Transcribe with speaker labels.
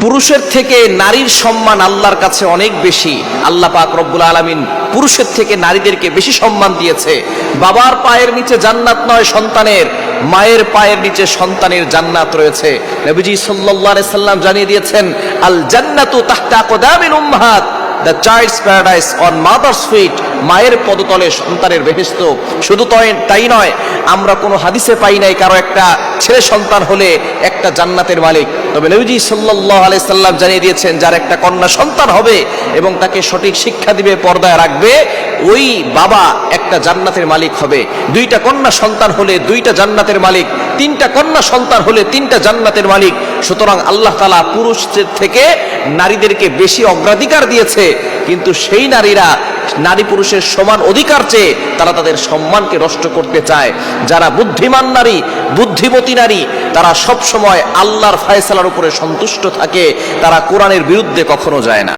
Speaker 1: পুরুষের থেকে নারীর সম্মান আল্লাহর কাছে অনেক বেশি। আল্লাহ পাক রব্বুল আলামিন পুরুষের থেকে নারীদেরকে বেশি সম্মান দিয়েছে। বাবার পায়ের নিচে জান্নাত নয় সন্তানের, মায়ের পায়ের নিচে সন্তানের জান্নাত রয়েছে। নবীজি সাল্লাল্লাহু আলাইহি সাল্লাম জানিয়ে দিয়েছেন, আল জান্নাতু তাহতা আকদামিল উম্মাহাত, the child's paradise on mothers feet. মায়ের পদতলে সন্তানের বেহেশত। শুধু তাই নয়, আমরা কোনো হাদিসে পাই নাই কারো একটা ছেলে সন্তান হলে একটা জান্নাতের মালিক। তবে নবীজি সাল্লাল্লাহু আলাইহি সাল্লাম জানিয়ে দিয়েছেন, যার একটা কন্যা সন্তান হবে এবং তাকে সঠিক শিক্ষা দিবে, পর্দায় রাখবে, ওই বাবা একটা জান্নাতের মালিক হবে। দুইটা কন্যা সন্তান হলে দুইটা জান্নাতের মালিক, তিনটা কন্যা সন্তান হলে তিনটা জান্নাতের মালিক। সুতরাং আল্লাহ তাআলা পুরুষদের থেকে নারীদেরকে বেশি অগ্রাধিকার দিয়েছে, কিন্তু সেই নারীরা নারী পুরুষের সমান অধিকার চেয়ে তারা তাদের সম্মানকে নষ্ট করতে চায়। যারা বুদ্ধিমান নারী, বুদ্ধিমতী নারী, তারা সব সময় আল্লাহর ফয়সালার উপরে সন্তুষ্ট থাকে, তারা কোরআনের বিরুদ্ধে কখনো যায় না।